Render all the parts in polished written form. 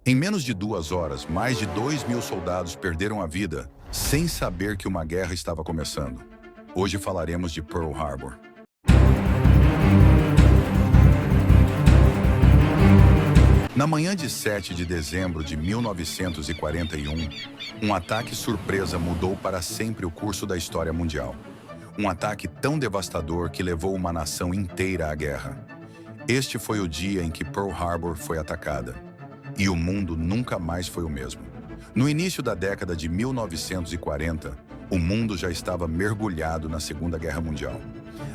Em menos de 2 horas, mais de 2.000 soldados perderam a vida sem saber que uma guerra estava começando. Hoje falaremos de Pearl Harbor. Na manhã de 7 de dezembro de 1941, um ataque surpresa mudou para sempre o curso da história mundial. Um ataque tão devastador que levou uma nação inteira à guerra. Este foi o dia em que Pearl Harbor foi atacada. E o mundo nunca mais foi o mesmo. No início da década de 1940, o mundo já estava mergulhado na Segunda Guerra Mundial.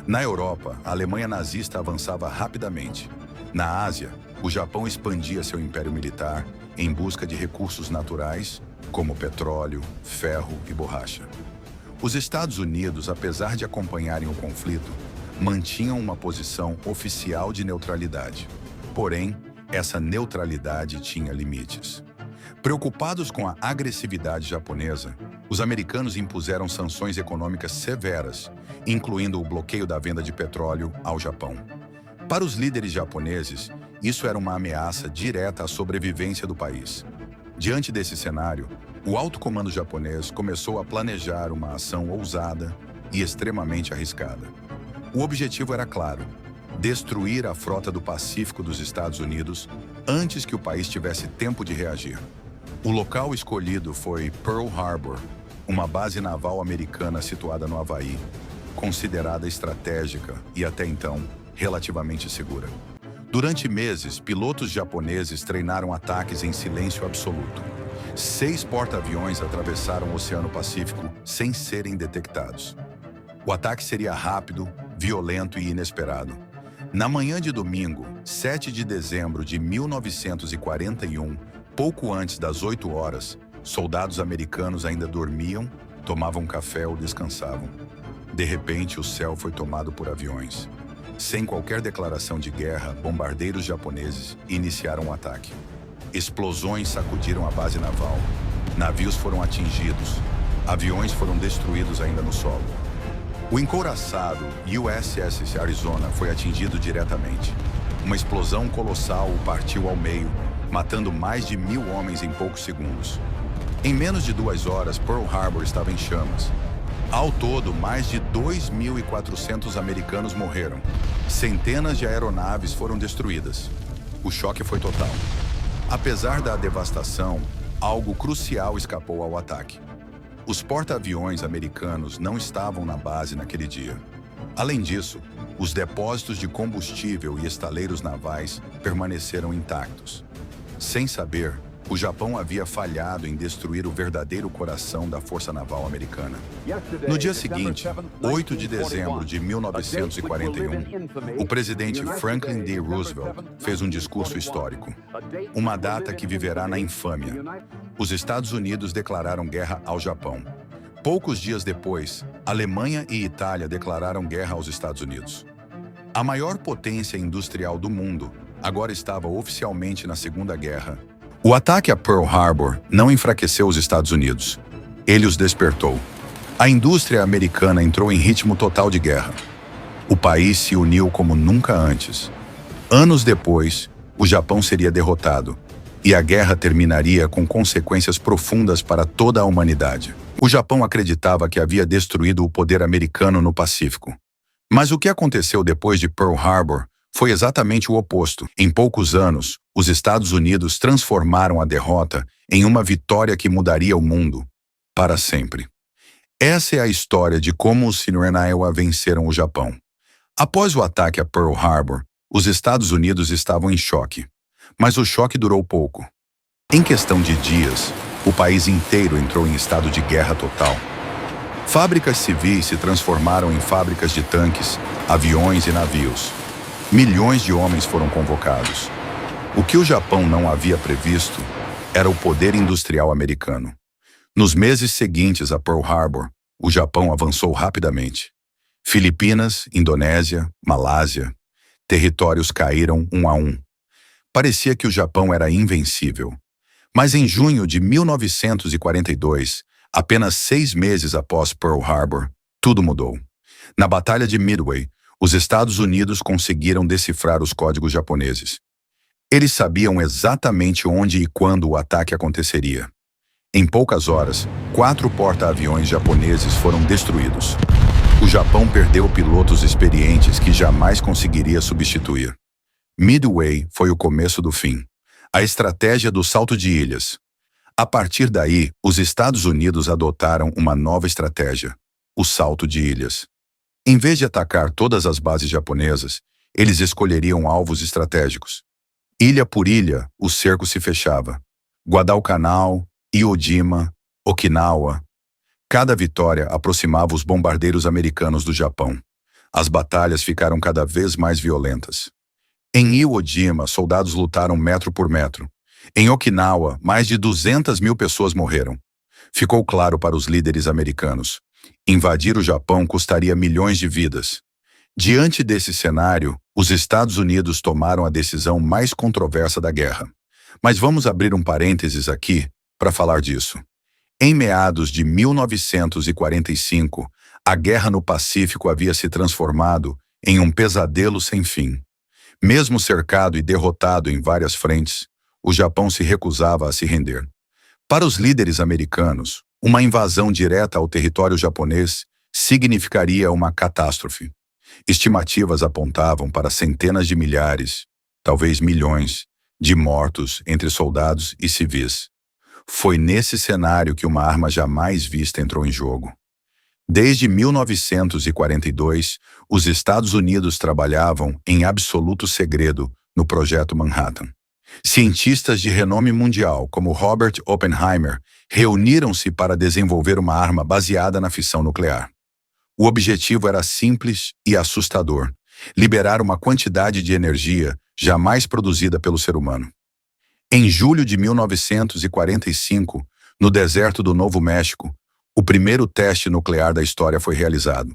Na Europa, a Alemanha nazista avançava rapidamente. Na Ásia, o Japão expandia seu império militar em busca de recursos naturais, como petróleo, ferro e borracha. Os Estados Unidos, apesar de acompanharem o conflito, mantinham uma posição oficial de neutralidade. Porém, essa neutralidade tinha limites. Preocupados com a agressividade japonesa, os americanos impuseram sanções econômicas severas, incluindo o bloqueio da venda de petróleo ao Japão. Para os líderes japoneses, isso era uma ameaça direta à sobrevivência do país. Diante desse cenário, o alto comando japonês começou a planejar uma ação ousada e extremamente arriscada. O objetivo era claro: destruir a frota do Pacífico dos Estados Unidos antes que o país tivesse tempo de reagir. O local escolhido foi Pearl Harbor, uma base naval americana situada no Havaí, considerada estratégica e até então relativamente segura. Durante meses, pilotos japoneses treinaram ataques em silêncio absoluto. 6 porta-aviões atravessaram o Oceano Pacífico sem serem detectados. O ataque seria rápido, violento e inesperado. Na manhã de domingo, 7 de dezembro de 1941, pouco antes das 8 horas, soldados americanos ainda dormiam, tomavam café ou descansavam. De repente, o céu foi tomado por aviões. Sem qualquer declaração de guerra, bombardeiros japoneses iniciaram o ataque. Explosões sacudiram a base naval. Navios foram atingidos. Aviões foram destruídos ainda no solo. O encouraçado USS Arizona foi atingido diretamente. Uma explosão colossal o partiu ao meio, matando mais de 1.000 homens em poucos segundos. Em menos de 2 horas, Pearl Harbor estava em chamas. Ao todo, mais de 2.400 americanos morreram. Centenas de aeronaves foram destruídas. O choque foi total. Apesar da devastação, algo crucial escapou ao ataque. Os porta-aviões americanos não estavam na base naquele dia. Além disso, os depósitos de combustível e estaleiros navais permaneceram intactos. Sem saber, o Japão havia falhado em destruir o verdadeiro coração da Força Naval Americana. No dia seguinte, 8 de dezembro de 1941, o presidente Franklin D. Roosevelt fez um discurso histórico. Uma data que viverá na infâmia. Os Estados Unidos declararam guerra ao Japão. Poucos dias depois, Alemanha e Itália declararam guerra aos Estados Unidos. A maior potência industrial do mundo agora estava oficialmente na Segunda Guerra. O ataque a Pearl Harbor não enfraqueceu os Estados Unidos. Ele os despertou. A indústria americana entrou em ritmo total de guerra. O país se uniu como nunca antes. Anos depois, o Japão seria derrotado, e a guerra terminaria com consequências profundas para toda a humanidade. O Japão acreditava que havia destruído o poder americano no Pacífico. Mas o que aconteceu depois de Pearl Harbor foi exatamente o oposto. Em poucos anos, os Estados Unidos transformaram a derrota em uma vitória que mudaria o mundo para sempre. Essa é a história de como os Shinran Iowa venceram o Japão. Após o ataque a Pearl Harbor, os Estados Unidos estavam em choque. Mas o choque durou pouco. Em questão de dias, o país inteiro entrou em estado de guerra total. Fábricas civis se transformaram em fábricas de tanques, aviões e navios. Milhões de homens foram convocados. O que o Japão não havia previsto era o poder industrial americano. Nos meses seguintes a Pearl Harbor, o Japão avançou rapidamente. Filipinas, Indonésia, Malásia, territórios caíram um a um. Parecia que o Japão era invencível. Mas em junho de 1942, apenas 6 meses após Pearl Harbor, tudo mudou. Na Batalha de Midway, os Estados Unidos conseguiram decifrar os códigos japoneses. Eles sabiam exatamente onde e quando o ataque aconteceria. Em poucas horas, 4 porta-aviões japoneses foram destruídos. O Japão perdeu pilotos experientes que jamais conseguiria substituir. Midway foi o começo do fim. A estratégia do salto de ilhas. A partir daí, os Estados Unidos adotaram uma nova estratégia: o salto de ilhas. Em vez de atacar todas as bases japonesas, eles escolheriam alvos estratégicos. Ilha por ilha, o cerco se fechava. Guadalcanal, Iwo Jima, Okinawa. Cada vitória aproximava os bombardeiros americanos do Japão. As batalhas ficaram cada vez mais violentas. Em Iwo Jima, soldados lutaram metro por metro. Em Okinawa, mais de 200.000 pessoas morreram. Ficou claro para os líderes americanos: invadir o Japão custaria milhões de vidas. Diante desse cenário, os Estados Unidos tomaram a decisão mais controversa da guerra. Mas vamos abrir um parênteses aqui para falar disso. Em meados de 1945, a guerra no Pacífico havia se transformado em um pesadelo sem fim. Mesmo cercado e derrotado em várias frentes, o Japão se recusava a se render. Para os líderes americanos, uma invasão direta ao território japonês significaria uma catástrofe. Estimativas apontavam para centenas de milhares, talvez milhões, de mortos entre soldados e civis. Foi nesse cenário que uma arma jamais vista entrou em jogo. Desde 1942, os Estados Unidos trabalhavam em absoluto segredo no Projeto Manhattan. Cientistas de renome mundial, como Robert Oppenheimer, reuniram-se para desenvolver uma arma baseada na fissão nuclear. O objetivo era simples e assustador: liberar uma quantidade de energia jamais produzida pelo ser humano. Em julho de 1945, no deserto do Novo México, o primeiro teste nuclear da história foi realizado.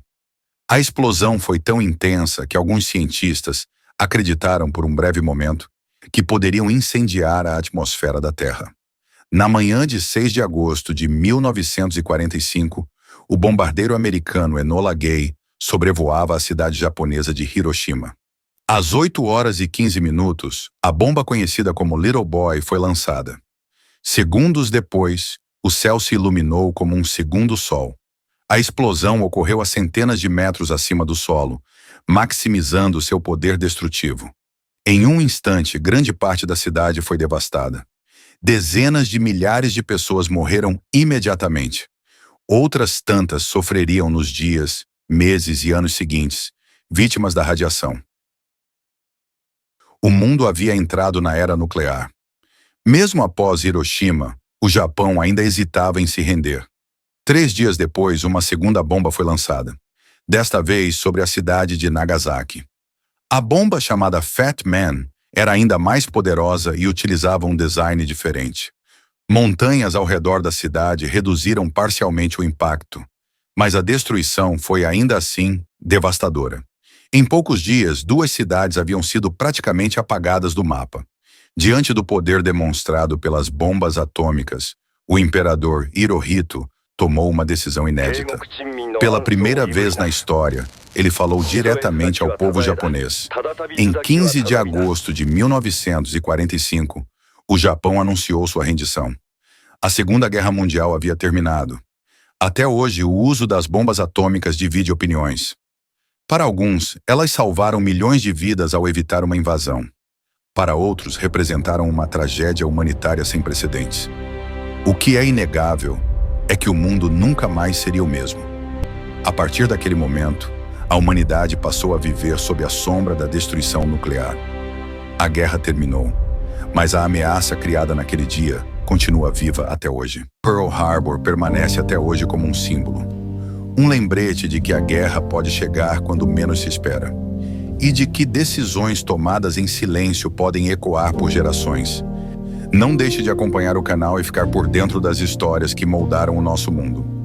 A explosão foi tão intensa que alguns cientistas acreditaram por um breve momento que poderiam incendiar a atmosfera da Terra. Na manhã de 6 de agosto de 1945, o bombardeiro americano Enola Gay sobrevoava a cidade japonesa de Hiroshima. Às 8h15, a bomba conhecida como Little Boy foi lançada. Segundos depois, o céu se iluminou como um segundo sol. A explosão ocorreu a centenas de metros acima do solo, maximizando seu poder destrutivo. Em um instante, grande parte da cidade foi devastada. Dezenas de milhares de pessoas morreram imediatamente. Outras tantas sofreriam nos dias, meses e anos seguintes, vítimas da radiação. O mundo havia entrado na era nuclear. Mesmo após Hiroshima, o Japão ainda hesitava em se render. 3 dias depois, uma segunda bomba foi lançada, desta vez sobre a cidade de Nagasaki. A bomba, chamada Fat Man, era ainda mais poderosa e utilizava um design diferente. Montanhas ao redor da cidade reduziram parcialmente o impacto, mas a destruição foi ainda assim devastadora. Em poucos dias, 2 cidades haviam sido praticamente apagadas do mapa. Diante do poder demonstrado pelas bombas atômicas, o imperador Hirohito tomou uma decisão inédita. Pela primeira vez na história, ele falou diretamente ao povo japonês. Em 15 de agosto de 1945, o Japão anunciou sua rendição. A Segunda Guerra Mundial havia terminado. Até hoje, o uso das bombas atômicas divide opiniões. Para alguns, elas salvaram milhões de vidas ao evitar uma invasão. Para outros, representaram uma tragédia humanitária sem precedentes. O que é inegável é que o mundo nunca mais seria o mesmo. A partir daquele momento, a humanidade passou a viver sob a sombra da destruição nuclear. A guerra terminou, mas a ameaça criada naquele dia continua viva até hoje. Pearl Harbor permanece até hoje como um símbolo. Um lembrete de que a guerra pode chegar quando menos se espera. E de que decisões tomadas em silêncio podem ecoar por gerações. Não deixe de acompanhar o canal e ficar por dentro das histórias que moldaram o nosso mundo.